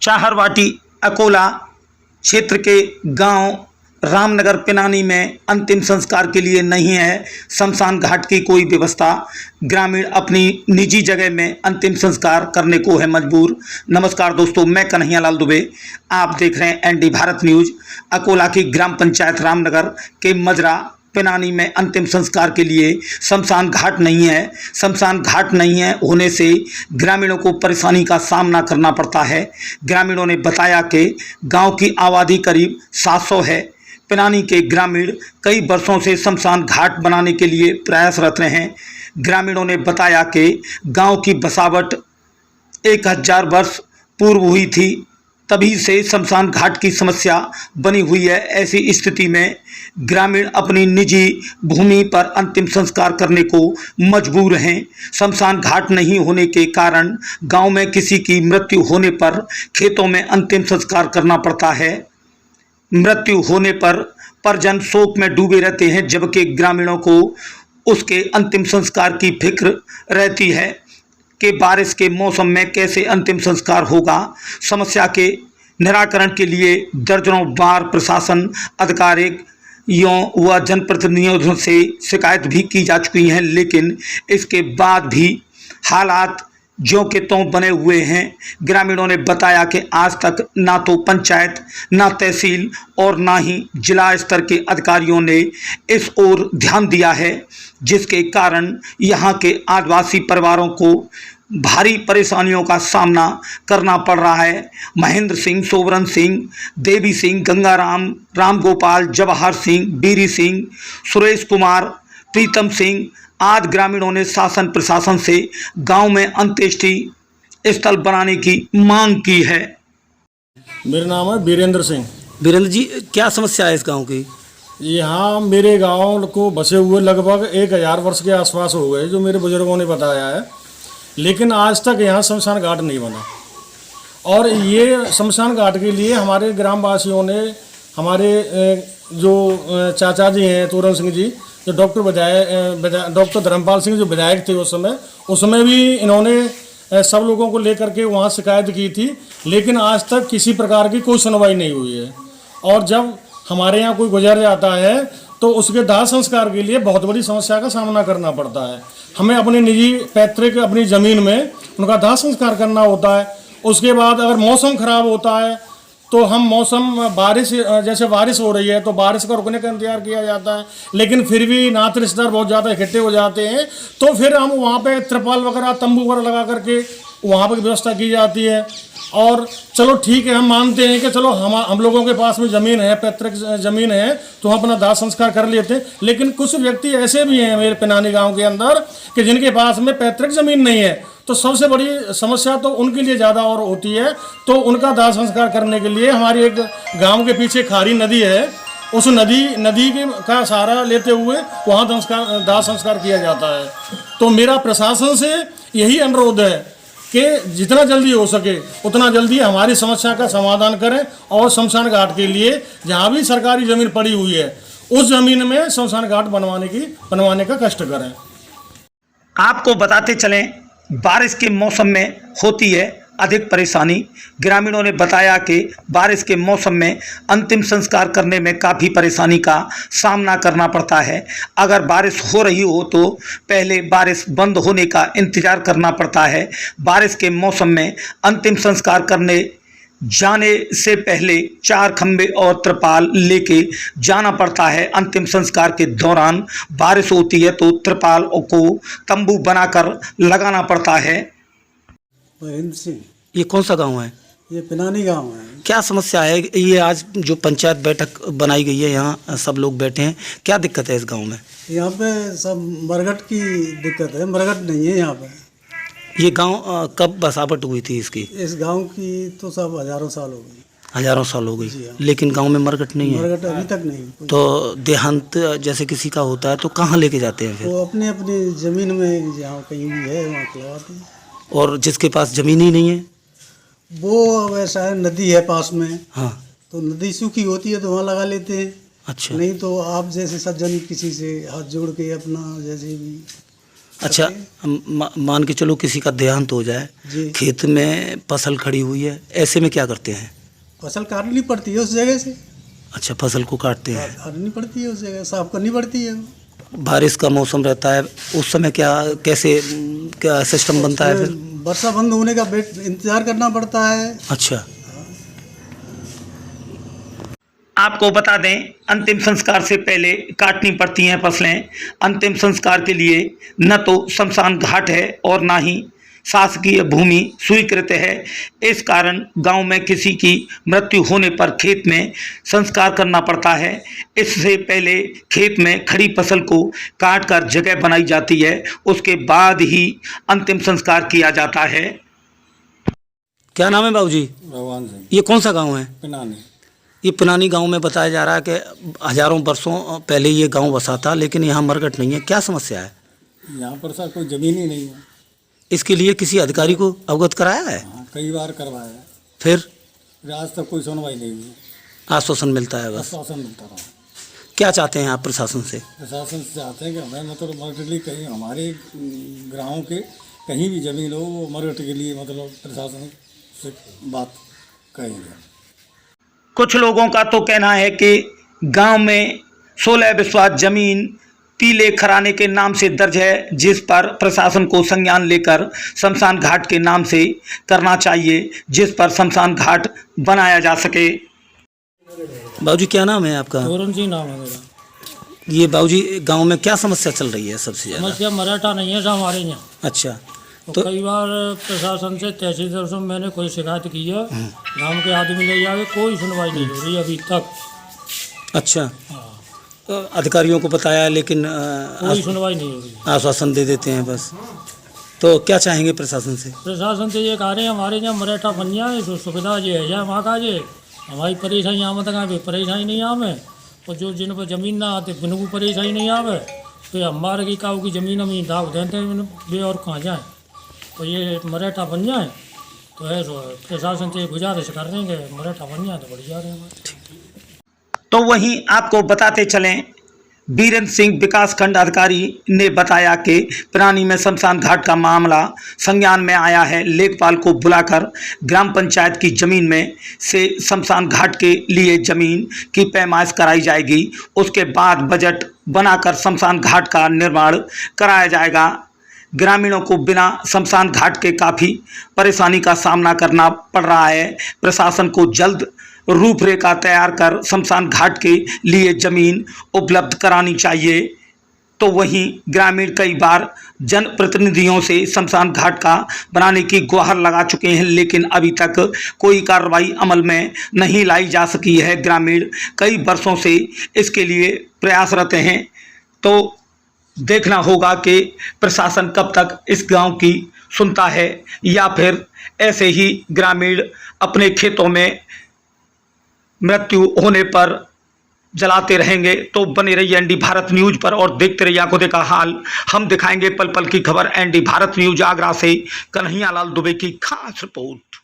चाहरवाटी अकोला क्षेत्र के गांव रामनगर पिनानी में अंतिम संस्कार के लिए नहीं है शमशान घाट की कोई व्यवस्था। ग्रामीण अपनी निजी जगह में अंतिम संस्कार करने को है मजबूर। नमस्कार दोस्तों, मैं कन्हैया लाल दुबे, आप देख रहे हैं एनडी भारत न्यूज। अकोला की ग्राम पंचायत रामनगर के मजरा पिनानी में अंतिम संस्कार के लिए शमशान घाट नहीं है। शमशान घाट नहीं है होने से ग्रामीणों को परेशानी का सामना करना पड़ता है। ग्रामीणों ने बताया कि गांव की आबादी करीब 700 है। पिनानी के ग्रामीण कई वर्षों से शमशान घाट बनाने के लिए प्रयासरत रहे हैं। ग्रामीणों ने बताया कि गांव की बसावट 1000 वर्ष पूर्व हुई थी, तभी से शमशान घाट की समस्या बनी हुई है। ऐसी स्थिति में ग्रामीण अपनी निजी भूमि पर अंतिम संस्कार करने को मजबूर हैं। शमशान घाट नहीं होने के कारण गांव में किसी की मृत्यु होने पर खेतों में अंतिम संस्कार करना पड़ता है। मृत्यु होने पर परिजन शोक में डूबे रहते हैं, जबकि ग्रामीणों को उसके अंतिम संस्कार की फिक्र रहती है कि बारिश के मौसम में कैसे अंतिम संस्कार होगा। समस्या के निराकरण के लिए दर्जनों बार प्रशासन अधिकारियों व जनप्रतिनिधियों से शिकायत भी की जा चुकी हैं, लेकिन इसके बाद भी हालात ज्यों के त्यों बने हुए हैं। ग्रामीणों ने बताया कि आज तक ना तो पंचायत, ना तहसील और ना ही जिला स्तर के अधिकारियों ने इस ओर ध्यान दिया है, जिसके कारण यहाँ के आदिवासी परिवारों को भारी परेशानियों का सामना करना पड़ रहा है। महेंद्र सिंह, सोवरन सिंह, देवी सिंह, गंगाराम, रामगोपाल, जवाहर सिंह, बीरी सिंह, सुरेश कुमार, प्रीतम सिंह आदि ग्रामीणों ने शासन प्रशासन से गांव में अंत्येष्टि स्थल बनाने की मांग की है। मेरा नाम है वीरेंद्र सिंह। वीरेंद्र जी, क्या समस्या है इस गांव की? यहाँ मेरे गांव को बसे हुए लगभग 1000 वर्ष के आसपास हो गए, जो मेरे बुजुर्गों ने बताया है, लेकिन आज तक यहाँ शमशान घाट नहीं बना। और ये शमशान घाट के लिए हमारे ग्रामवासियों ने, हमारे जो चाचा जी हैं तोरण सिंह जी, जो डॉक्टर धर्मपाल सिंह जो विधायक थे उसमें भी इन्होंने सब लोगों को लेकर के वहाँ शिकायत की थी, लेकिन आज तक किसी प्रकार की कोई सुनवाई नहीं हुई है। और जब हमारे यहाँ कोई गुजर जाता है तो उसके दाह संस्कार के लिए बहुत बड़ी समस्या का सामना करना पड़ता है। हमें अपनी निजी पैतृक अपनी ज़मीन में उनका दाह संस्कार करना होता है। उसके बाद अगर मौसम खराब होता है तो हम जैसे बारिश हो रही है तो बारिश का रुकने का इंतजार किया जाता है, लेकिन फिर भी नात रिश्तेदार बहुत ज़्यादा इकट्ठे हो जाते हैं, तो फिर हम वहाँ पे त्रिपाल वगैरह, तंबू वगैरह लगा करके वहाँ पर व्यवस्था की जाती है। और चलो ठीक है, हम मानते हैं कि चलो हम लोगों के पास में ज़मीन है, पैतृक ज़मीन है, तो हम अपना दाह संस्कार कर लेते हैं। लेकिन कुछ व्यक्ति ऐसे भी हैं मेरे पिनानी गांव के अंदर कि जिनके पास में पैतृक ज़मीन नहीं है, तो सबसे बड़ी समस्या तो उनके लिए ज़्यादा और होती है। तो उनका दाह संस्कार करने के लिए हमारी एक गाँव के पीछे खारी नदी है, उस नदी का सहारा लेते हुए वहाँ दाह संस्कार किया जाता है। तो मेरा प्रशासन से यही अनुरोध है कि जितना जल्दी हो सके उतना जल्दी हमारी समस्या का समाधान करें और शमशान घाट के लिए जहाँ भी सरकारी ज़मीन पड़ी हुई है उस ज़मीन में शमशान घाट बनवाने का कष्ट करें। आपको बताते चलें, बारिश के मौसम में होती है अधिक परेशानी। ग्रामीणों ने बताया कि बारिश के मौसम में अंतिम संस्कार करने में काफ़ी परेशानी का सामना करना पड़ता है। अगर बारिश हो रही हो तो पहले बारिश बंद होने का इंतज़ार करना पड़ता है। बारिश के मौसम में अंतिम संस्कार करने जाने से पहले 4 खंबे और त्रिपाल लेके जाना पड़ता है। अंतिम संस्कार के दौरान बारिश होती है तो त्रिपाल को तंबू बनाकर लगाना पड़ता है। महेंद्र सिंह। ये कौन सा गांव है? ये पिनानी गांव है। क्या समस्या है? ये आज जो पंचायत बैठक बनाई गई है, यहाँ सब लोग बैठे हैं, क्या दिक्कत है इस गांव में? यहाँ पे सब मरघट की दिक्कत है, मरघट नहीं है यहाँ पे। ये गांव कब बसावट हुई थी इसकी? इस गांव की तो सब हजारों साल हो गई। हजारों साल हो गई, हाँ। लेकिन गांव में मरघट नहीं है। मरघट अभी तक नहीं। तो देहांत जैसे किसी का होता है तो कहाँ लेके जाते हैं फिर? वो अपनी अपनी ज़मीन में जहाँ कहीं भी है वहाँ खिलवाते हैं। और जिसके पास ज़मीन ही नहीं है वो वैसा है, नदी है पास में, हाँ, तो नदी सूखी होती है तो वहाँ लगा लेते हैं। अच्छा, नहीं तो आप जैसे सज्जन किसी से हाथ जोड़ के अपना जैसे भी अच्छा, मान के चलो किसी का देहांत हो जाए, जी। खेत में फसल खड़ी हुई है, ऐसे में क्या करते हैं? फसल काटनी पड़ती है उस जगह से, अच्छा, फसल को काटते हैं। काटनी पड़ती है उस जगह, साफ करनी पड़ती है। बारिश का मौसम रहता है उस समय कैसे क्या सिस्टम बनता है फिर? वर्षा बंद होने का इंतजार करना पड़ता है। अच्छा, आपको बता दें अंतिम संस्कार से पहले काटनी पड़ती हैं फसलें। अंतिम संस्कार के लिए न तो शमशान घाट है और ना ही शासकीय भूमि स्वीकृत है। इस कारण गांव में किसी की मृत्यु होने पर खेत में संस्कार करना पड़ता है। इससे पहले खेत में खड़ी फसल को काट कर जगह बनाई जाती है, उसके बाद ही अंतिम संस्कार किया जाता है। क्या नाम है बाबूजी? भगवान सिंह, ये कौन सा गांव है? पिनानी। ये पिनानी गांव में बताया जा रहा है कि हजारों वर्षों पहले ये गांव बसा था, लेकिन यहाँ मरघट नहीं है। क्या समस्या है? यहाँ पर सर कोई ज़मीन ही नहीं है। इसके लिए किसी अधिकारी को अवगत कराया है? हाँ, कई बार करवाया है, फिर आज तक कोई सुनवाई नहीं हुई। आश्वासन मिलता है बस। आश्वासन मिलता रहा। क्या चाहते हैं आप प्रशासन से? प्रशासन से चाहते हैं कि हमें मतलब मरघट लिए कहीं हमारे ग्रामों के कहीं भी ज़मीन हो, मरघट के लिए मतलब प्रशासन से बात करेंगे। कुछ लोगों का तो कहना है कि गांव में 16 विश्वास जमीन पीले खराने के नाम से दर्ज है, जिस पर प्रशासन को संज्ञान लेकर शमशान घाट के नाम से करना चाहिए, जिस पर शमशान घाट बनाया जा सके। बाबूजी क्या नाम है आपका? तोरण जी नाम है मेरा। ये बाबूजी गांव में क्या समस्या चल रही है सबसे ज़्यादा? समस्या मराठा नहीं है साहब हमारे यहाँ। अच्छा, तो कई बार प्रशासन से तहसीलदार से मैंने कोई शिकायत की है, गांव के आदमी ले जाके कोई सुनवाई नहीं हो रही अभी तक। अच्छा, हाँ, तो अधिकारियों को बताया लेकिन कोई सुनवाई नहीं हो रही। आश्वासन दे देते हैं बस। तो क्या चाहेंगे प्रशासन से? प्रशासन से ये कह रहे हैं हमारे यहाँ मराठा बन जाए, सुविधा ये है जाए वहाँ का जे हमारी परेशानी आमद का भी परेशानी नहीं आवे, और जो जिन पर ज़मीन ना आते बिनको परेशानी नहीं आवे, तो हमारे की काऊ की ज़मीन अमीन दाव देते हैं वे और कहाँ जाए, तो ये मराठा बन जाए। तो है प्रशासन से गुजारिश कर रहे हैं कि मराठा बन जाए तो बढ़िया रहे। तो वहीं आपको बताते चलें, बीरेंद्र सिंह विकासखंड अधिकारी ने बताया कि पिनानी में शमशान घाट का मामला संज्ञान में आया है। लेखपाल को बुलाकर ग्राम पंचायत की जमीन में से शमशान घाट के लिए जमीन की पैमाइश कराई जाएगी। उसके बाद बजट बनाकर शमशान घाट का निर्माण कराया जाएगा। ग्रामीणों को बिना शमशान घाट के काफ़ी परेशानी का सामना करना पड़ रहा है। प्रशासन को जल्द रूपरेखा तैयार कर शमशान घाट के लिए जमीन उपलब्ध करानी चाहिए। तो वहीं ग्रामीण कई बार जनप्रतिनिधियों से शमशान घाट का बनाने की गुहार लगा चुके हैं, लेकिन अभी तक कोई कार्रवाई अमल में नहीं लाई जा सकी है। ग्रामीण कई वर्षों से इसके लिए प्रयासरत हैं। तो देखना होगा कि प्रशासन कब तक इस गांव की सुनता है, या फिर ऐसे ही ग्रामीण अपने खेतों में मृत्यु होने पर जलाते रहेंगे। तो बने रहिए एनडी भारत न्यूज पर और देखते रहिए आंखों देखा हाल। हम दिखाएंगे पल पल की खबर। एनडी भारत न्यूज आगरा से कन्हैया लाल दुबे की खास रिपोर्ट।